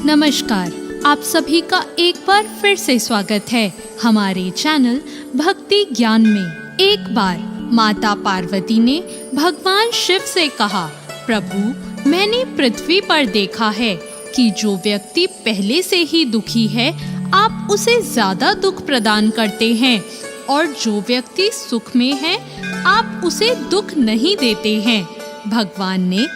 नमस्कार, आप सभी का एक बार फिर से स्वागत है हमारे चैनल भक्ति ज्ञान में। एक बार माता पार्वती ने भगवान शिव से कहा, प्रभु मैंने पृथ्वी पर देखा है कि जो व्यक्ति पहले से ही दुखी है आप उसे ज्यादा दुख प्रदान करते हैं, और जो व्यक्ति सुख में है आप उसे दुख नहीं देते हैं। भगवान ने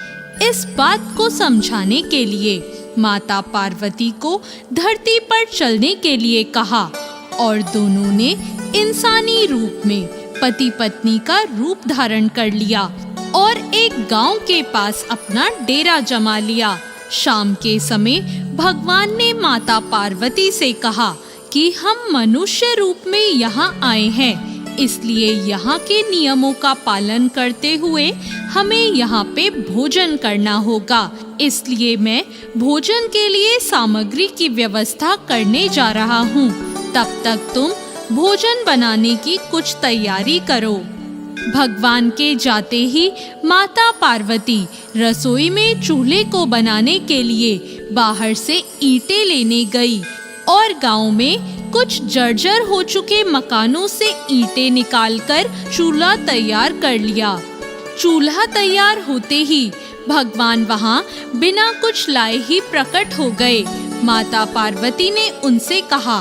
इस बात को समझाने के लिए माता पार्वती को धरती पर चलने के लिए कहा, और दोनों ने इंसानी रूप में पति पत्नी का रूप धारण कर लिया और एक गांव के पास अपना डेरा जमा लिया। शाम के समय भगवान ने माता पार्वती से कहा कि हम मनुष्य रूप में यहाँ आए हैं, इसलिए यहाँ के नियमों का पालन करते हुए हमें यहाँ पे भोजन करना होगा। इसलिए मैं भोजन के लिए सामग्री की व्यवस्था करने जा रहा हूँ। तब तक तुम भोजन बनाने की कुछ तैयारी करो। भगवान के जाते ही माता पार्वती रसोई में चूल्हे को बनाने के लिए बाहर से ईंटें लेने गई और गांव में कुछ जर्जर हो चुके मकानों से ईंटें निकालकर चूल्हा तैयार कर लिया। चूल्हा तैयार होते ही भगवान वहां बिना कुछ लाए ही प्रकट हो गए। माता पार्वती ने उनसे कहा,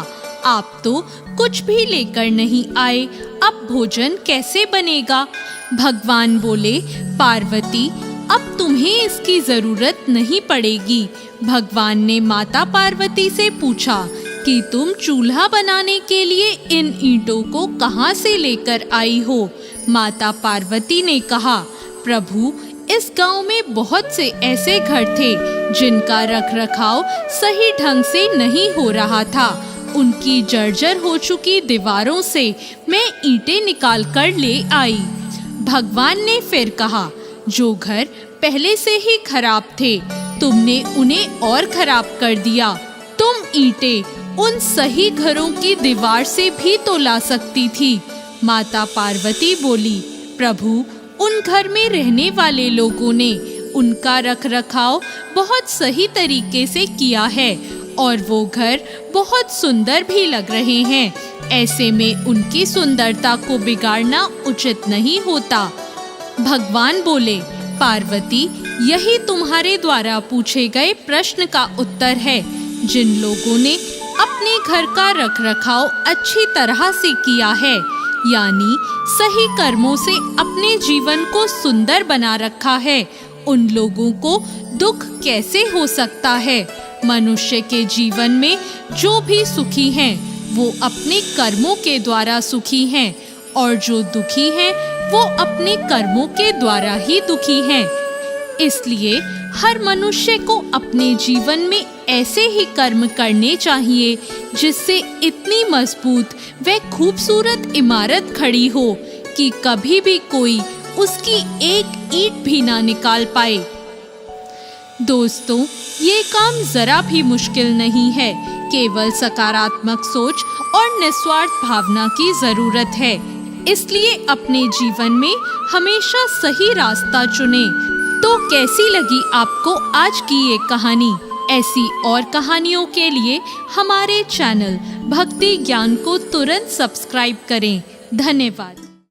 आप तो कुछ भी लेकर नहीं आए, अब भोजन कैसे बनेगा? भगवान बोले, पार्वती अब तुम्हें इसकी जरूरत नहीं पड़ेगी। भगवान ने माता पार्वती से पूछा कि तुम चूल्हा बनाने के लिए इन ईंटों को कहां से लेकर आई हो? माता पार्वती ने कहा, प्रभु इस गांव में बहुत से ऐसे घर थे जिनका रखरखाव सही ढंग से नहीं हो रहा था। उनकी जर्जर हो चुकी दीवारों से मैं ईंटें निकाल कर ले आई। भगवान ने फिर कहा, जो घर पहले से ही खराब थे तुमने उन्हें और खराब कर दिया। तुम ईंटें उन सही घरों की दीवार से भी तो ला सकती थी। माता पार्वती बोली, प्रभु उन घर में रहने वाले लोगों ने उनका रखरखाव बहुत सही तरीके से किया है और वो घर बहुत सुंदर भी लग रहे हैं। ऐसे में उनकी सुंदरता को बिगाड़ना उचित नहीं होता। भगवान बोले, पार्वती यही तुम्हारे द्वारा पूछे गए प्रश्न का उत्तर है। जिन लोगों ने अपने घर का रखरखाव अच्छी तरह से किया है, यानी सही कर्मों से अपने जीवन को सुंदर बना रखा है, उन लोगों को दुख कैसे हो सकता है? मनुष्य के जीवन में जो भी सुखी हैं, वो अपने कर्मों के द्वारा सुखी हैं, और जो दुखी हैं, वो अपने कर्मों के द्वारा ही दुखी हैं। इसलिए हर मनुष्य को अपने जीवन में ऐसे ही कर्म करने चाहिए जिससे इतनी मजबूत व खूबसूरत इमारत खड़ी हो कि कभी भी कोई उसकी एक ईंट भी ना निकाल पाए। दोस्तों, ये काम जरा भी मुश्किल नहीं है, केवल सकारात्मक सोच और निस्वार्थ भावना की जरूरत है। इसलिए अपने जीवन में हमेशा सही रास्ता चुने। तो कैसी लगी आपको आज की ये कहानी? ऐसी और कहानियों के लिए हमारे चैनल भक्ति ज्ञान को तुरंत सब्सक्राइब करें। धन्यवाद।